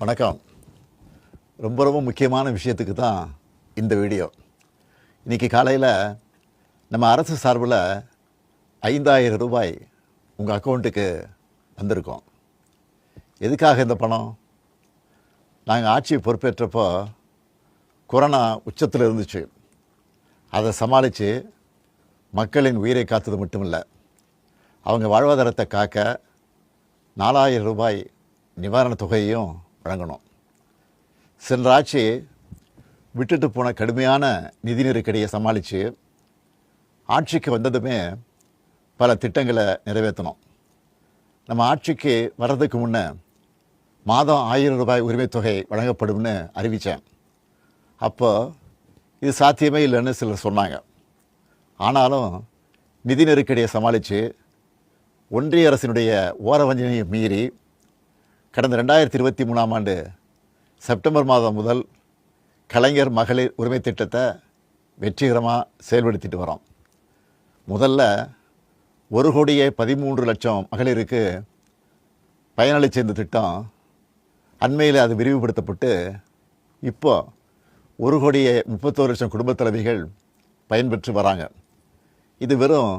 வணக்கம். ரொம்ப முக்கியமான விஷயத்துக்கு தான் இந்த வீடியோ. இன்றைக்கி காலையில் நம்ம அரசு சார்பில் 5,000 ரூபாய் உங்கள் அக்கௌண்ட்டுக்கு வந்திருக்கோம். எதுக்காக இந்த பணம்? நாங்கள் ஆட்சி பொறுப்பேற்றப்போ கொரோனா உச்சத்தில் இருந்துச்சு. அதை சமாளித்து மக்களின் உயிரை காத்தது மட்டும் இல்லை, அவங்க வாழ்வாதாரத்தை காக்க 4,000 ரூபாய் நிவாரணத் தொகையையும் வழங்கணும். சென்ற ஆட்சி விட்டுட்டு போன கடுமையான நிதி நெருக்கடியை சமாளித்து ஆட்சிக்கு வந்ததுமே பல திட்டங்களை நிறைவேற்றணும். நம்ம ஆட்சிக்கு வர்றதுக்கு முன்னே மாதம் 1,000 ரூபாய் உரிமைத் தொகை வழங்கப்படும்னு அறிவித்தேன். அப்போ இது சாத்தியமே இல்லைன்னு சிலர் சொன்னாங்க. ஆனாலும் நிதி நெருக்கடியை சமாளித்து ஒன்றிய அரசினுடைய ஓரவஞ்சனையை மீறி கடந்த 2023ஆம் ஆண்டு செப்டம்பர் மாதம் முதல் கலைஞர் மகளிர் உரிமை திட்டத்தை வெற்றிகரமாக செயல்படுத்திட்டு வரோம். முதல்ல 1,13,00,000 மகளிருக்கு பயனளித்த இந்த திட்டம் அண்மையில் அது விரிவுபடுத்தப்பட்டு இப்போ 1,31,00,000 குடும்பத் தலைவிகள் பயன்பெற்று வராங்க. இது வெறும்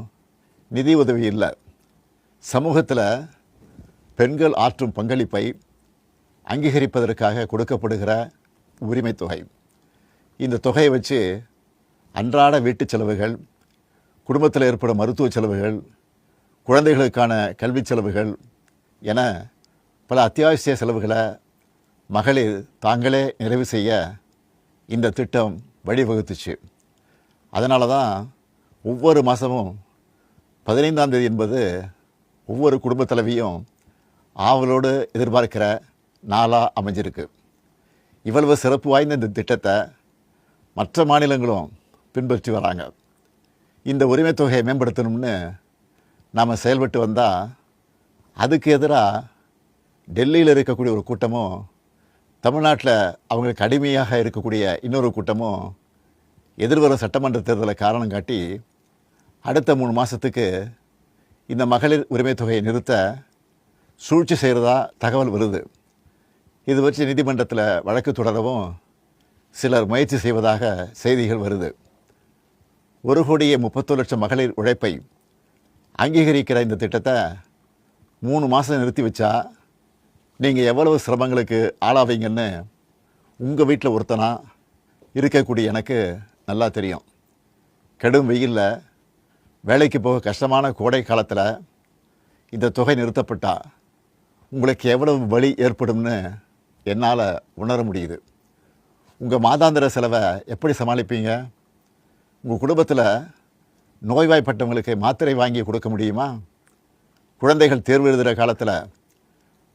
நிதி உதவி இல்லை, சமூகத்தில் பெண்கள் ஆற்றும் பங்களிப்பை அங்கீகரிப்பதற்காக கொடுக்கப்படுகிற உரிமை தொகை. இந்த தொகையை வச்சு அன்றாட வீட்டு செலவுகள், குடும்பத்தில் ஏற்படும் மருத்துவ செலவுகள், குழந்தைகளுக்கான கல்வி செலவுகள் என பல அத்தியாவசிய செலவுகளை மகளிர் தாங்களே நிறைவு செய்ய இந்த திட்டம் வழிவகுத்துச்சு. அதனால தான் ஒவ்வொரு மாதமும் 15ஆம் தேதி என்பது ஒவ்வொரு குடும்பத் தலைவியும் ஆவலோடு எதிர்பார்க்கிற நாளாக அமைஞ்சிருக்கு. இவ்வளவு சிறப்பு வாய்ந்த இந்த திட்டத்தை மற்ற மாநிலங்களும் பின்பற்றி வராங்க. இந்த உரிமை தொகையை மேம்படுத்தணும்னு நாம் செயல்பட்டு வந்தால் அதுக்கு எதிராக டெல்லியில் இருக்கக்கூடிய ஒரு கூட்டமும், தமிழ்நாட்டில் அவங்களுக்கு அடிமையாக இருக்கக்கூடிய இன்னொரு கூட்டமும் எதிர்வரும் சட்டமன்ற தேர்தலை காரணம் காட்டி அடுத்த 3 மாதத்துக்கு இந்த மகளிர் உரிமை தொகையை நிறுத்த சூழ்ச்சி செய்கிறதா தகவல் வருது. இது வச்சு நீதிமன்றத்தில் வழக்கு தொடரவும் சிலர் முயற்சி செய்வதாக செய்திகள் வருது. 1,31,00,000 மகளிர் உழைப்பை அங்கீகரிக்கிற இந்த திட்டத்தை 3 மாதம் நிறுத்தி வச்சா நீங்கள் எவ்வளவு சிரமங்களுக்கு ஆளாவீங்கன்னு உங்கள் வீட்டில் ஒருத்தனா இருக்கக்கூடிய எனக்கு நல்லா தெரியும். கடும் வெயிலில் வேலைக்கு போக கஷ்டமான கோடை காலத்தில் இந்த தொகை நிறுத்தப்பட்டால் உங்களுக்கு எவ்வளவு வலி ஏற்படும்னு என்னால் உணர முடியுது. உங்கள் மாதாந்திர செலவை எப்படி சமாளிப்பீங்க? உங்கள் குடும்பத்தில் நோய்வாய்ப்பட்டவங்களுக்கு மாத்திரை வாங்கி கொடுக்க முடியுமா? குழந்தைகள் தேர்வு எழுதுகிற காலத்தில்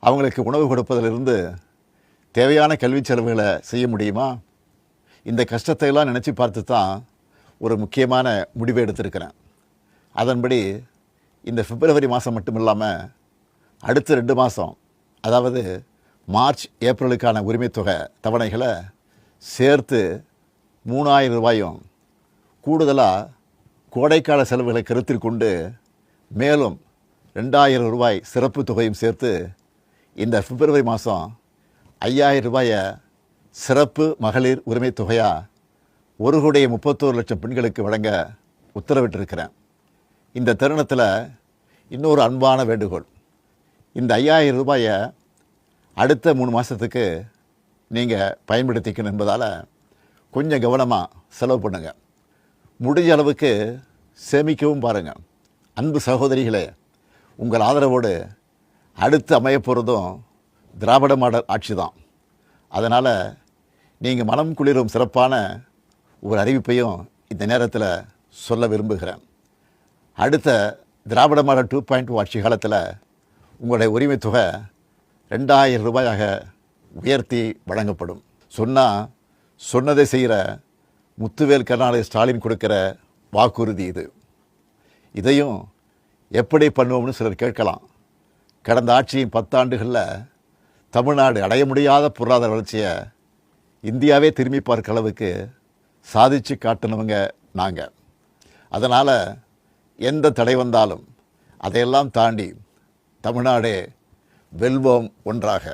அவங்களுக்கு உணவு கொடுப்பதிலிருந்து தேவையான கல்வி செலவுகளை செய்ய முடியுமா? இந்த கஷ்டத்தையெல்லாம் நினச்சி பார்த்து தான் ஒரு முக்கியமான முடிவை எடுத்திருக்கிறேன். அதன்படி இந்த பிப்ரவரி மாதம் மட்டும் இல்லாமல் அடுத்த 2 மாதம், அதாவது மார்ச் ஏப்ரலுக்கான உரிமைத் தொகை தவணைகளை சேர்த்து 3,000 ரூபாயும், கூடுதலாக கோடைக்கால செலவுகளை கருத்தில் கொண்டு மேலும் 2,000 ரூபாய் சிறப்பு தொகையும் சேர்த்து இந்த பிப்ரவரி மாதம் 5,000 ரூபாயை சிறப்பு மகளிர் உரிமை தொகையாக 1,31,00,000 பெண்களுக்கு வழங்க உத்தரவிட்டிருக்கிறேன். இந்த தருணத்தில் இன்னொரு அன்பான வேண்டுகோள். இந்த 5,000 ரூபாயை அடுத்த 3 மாதத்துக்கு நீங்கள் பயன்படுத்திக்கணும் என்பதால் கொஞ்சம் கவனமாக செலவு பண்ணுங்கள். முடிஞ்ச அளவுக்கு சேமிக்கவும் பாருங்கள். அன்பு சகோதரிகளே, உங்கள் ஆதரவோடு அடுத்து அமையப்போகிறதும் திராவிட மாடல் ஆட்சி தான். அதனால் நீங்கள் மனம் குளிரும் சிறப்பான ஒரு அறிவிப்பையும் இந்த நேரத்தில் சொல்ல விரும்புகிறேன். அடுத்த திராவிட மாடல் 2.0 ஆட்சி காலத்தில் உங்களுடைய உரிமை தொகை 2,000 ரூபாயாக உயர்த்தி வழங்கப்படும். சொன்னதை செய்கிற முத்துவேல் கருணாநிதி ஸ்டாலின் கொடுக்கிற வாக்குறுதி இது. இதையும் எப்படி பண்ணுவோம்னு சிலர் கேட்கலாம். கடந்த ஆட்சியின் 10 ஆண்டுகளில் தமிழ்நாடு அடைய முடியாத பொருளாதார வளர்ச்சியை இந்தியாவே திரும்பி பார்க்க அளவுக்கு சாதித்து காட்டினவங்க நாங்கள். அதனால் எந்த தடை வந்தாலும் அதையெல்லாம் தாண்டி தமிழ்நாடே வெல்வோம் ஒன்றாக.